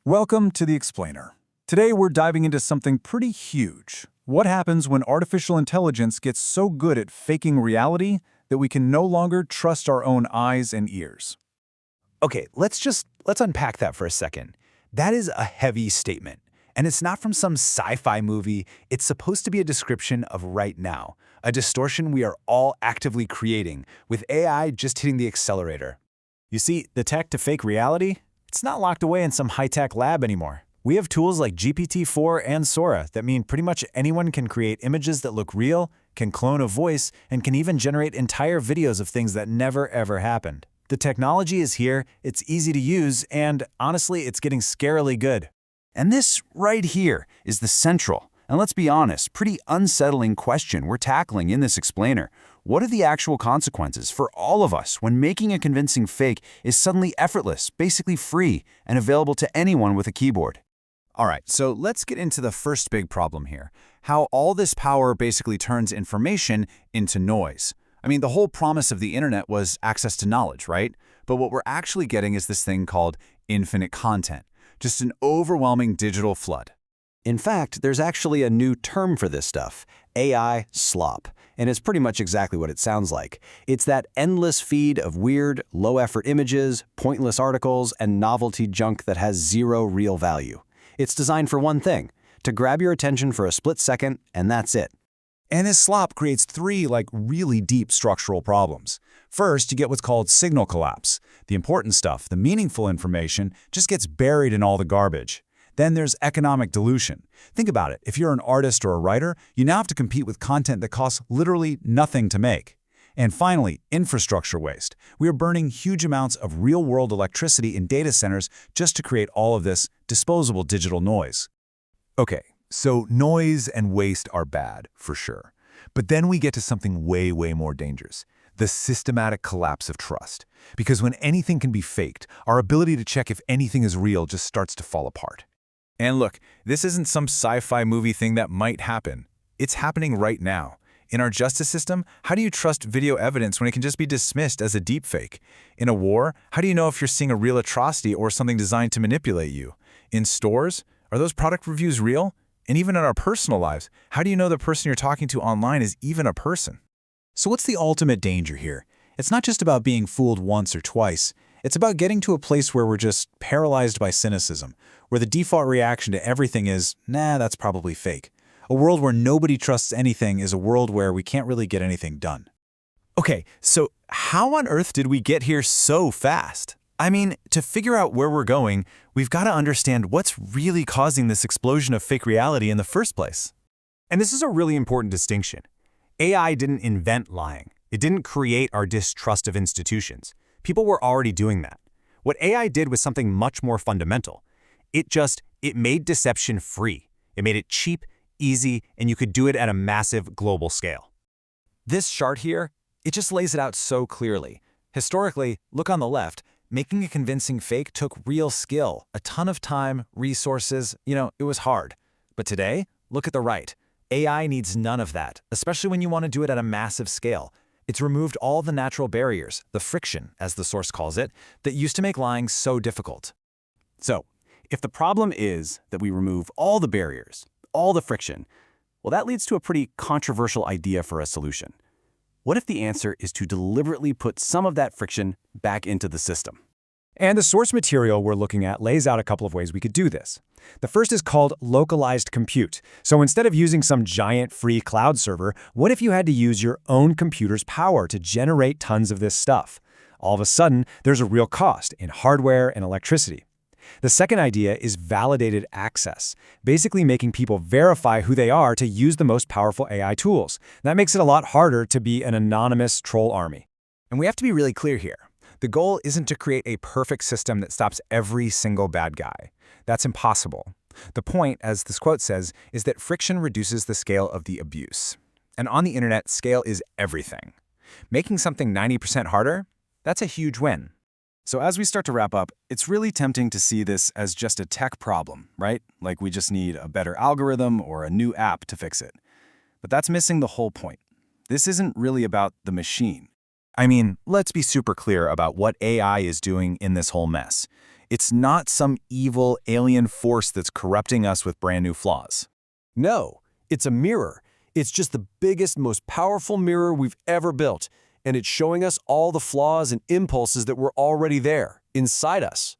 Welcome to The Explainer. Today we're diving into something pretty huge. What happens when artificial intelligence gets so good at faking reality that we can no longer trust our own eyes and ears? Okay, let's unpack that for a second. That is a heavy statement. And it's not from some sci-fi movie. It's supposed to be a description of right now, a distortion we are all actively creating, with AI just hitting the accelerator. You see, the tech to fake reality? It's not locked away in some high-tech lab anymore. We have tools like GPT-4 and Sora that mean pretty much anyone can create images that look real, can clone a voice, and can even generate entire videos of things that never ever happened. The technology is here, it's easy to use, and honestly, it's getting scarily good. And this right here is the central, and let's be honest, pretty unsettling question we're tackling in this explainer. What are the actual consequences for all of us when making a convincing fake is suddenly effortless, basically free, and available to anyone with a keyboard? All right, so let's get into the first big problem here, how all this power basically turns information into noise. I mean, the whole promise of the internet was access to knowledge, right? But what we're actually getting is this thing called infinite content, just an overwhelming digital flood. In fact, there's actually a new term for this stuff, AI slop, and it's pretty much exactly what it sounds like. It's that endless feed of weird, low-effort images, pointless articles, and novelty junk that has zero real value. It's designed for one thing, to grab your attention for a split second, and that's it. And this slop creates three really deep structural problems. First, you get what's called signal collapse. The important stuff, the meaningful information, just gets buried in all the garbage. Then there's economic dilution. Think about it. If you're an artist or a writer, you now have to compete with content that costs literally nothing to make. And finally, infrastructure waste. We are burning huge amounts of real-world electricity in data centers just to create all of this disposable digital noise. Okay, so noise and waste are bad, for sure. But then we get to something way more dangerous. The systematic collapse of trust. Because when anything can be faked, our ability to check if anything is real just starts to fall apart. And look, this isn't some sci-fi movie thing that might happen. It's happening right now. In our justice system, how do you trust video evidence when it can just be dismissed as a deepfake? In a war, how do you know if you're seeing a real atrocity or something designed to manipulate you? In stores, are those product reviews real? And even in our personal lives, how do you know the person you're talking to online is even a person? So what's the ultimate danger here? It's not just about being fooled once or twice. It's about getting to a place where we're just paralyzed by cynicism, where the default reaction to everything is, nah, that's probably fake. A world where nobody trusts anything is a world where we can't really get anything done. Okay, so how on earth did we get here so fast? I mean, to figure out where we're going, we've got to understand what's really causing this explosion of fake reality in the first place. And this is a really important distinction. AI didn't invent lying. It didn't create our distrust of institutions. People were already doing that. What AI did was something much more fundamental. It made deception free. It made it cheap, easy, and you could do it at a massive global scale. This chart here, it just lays it out so clearly. Historically, look on the left, making a convincing fake took real skill, a ton of time, resources, it was hard. But today, look at the right. AI needs none of that, especially when you want to do it at a massive scale. It's removed all the natural barriers, the friction, as the source calls it, that used to make lying so difficult. So, if the problem is that we remove all the barriers, all the friction, well, that leads to a pretty controversial idea for a solution. What if the answer is to deliberately put some of that friction back into the system? And the source material we're looking at lays out a couple of ways we could do this. The first is called localized compute. So instead of using some giant free cloud server, what if you had to use your own computer's power to generate tons of this stuff? All of a sudden, there's a real cost in hardware and electricity. The second idea is validated access, basically making people verify who they are to use the most powerful AI tools. That makes it a lot harder to be an anonymous troll army. And we have to be really clear here. The goal isn't to create a perfect system that stops every single bad guy. That's impossible. The point, as this quote says, is that friction reduces the scale of the abuse. And on the internet, scale is everything. Making something 90% harder, that's a huge win. So as we start to wrap up, it's really tempting to see this as just a tech problem, right? Like we just need a better algorithm or a new app to fix it. But that's missing the whole point. This isn't really about the machine. I mean, let's be super clear about what AI is doing in this whole mess. It's not some evil alien force that's corrupting us with brand new flaws. No, it's a mirror. It's just the biggest, most powerful mirror we've ever built, and it's showing us all the flaws and impulses that were already there, inside us.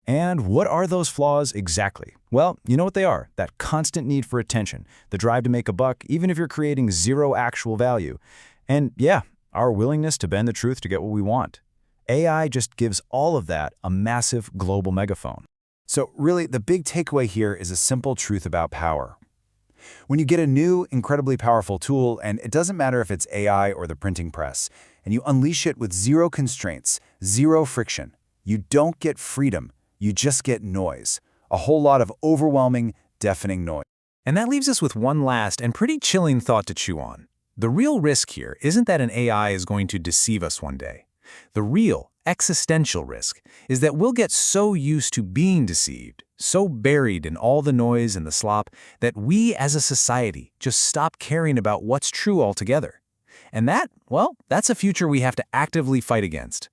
And what are those flaws exactly? Well, you know what they are. That constant need for attention, the drive to make a buck, even if you're creating zero actual value. And yeah, our willingness to bend the truth to get what we want. AI just gives all of that a massive global megaphone. So really, the big takeaway here is a simple truth about power. When you get a new, incredibly powerful tool, and it doesn't matter if it's AI or the printing press, and you unleash it with zero constraints, zero friction, you don't get freedom, you just get noise. A whole lot of overwhelming, deafening noise. And that leaves us with one last and pretty chilling thought to chew on. The real risk here isn't that an AI is going to deceive us one day. The real, existential risk is that we'll get so used to being deceived, so buried in all the noise and the slop, that we as a society just stop caring about what's true altogether. And that, well, that's a future we have to actively fight against.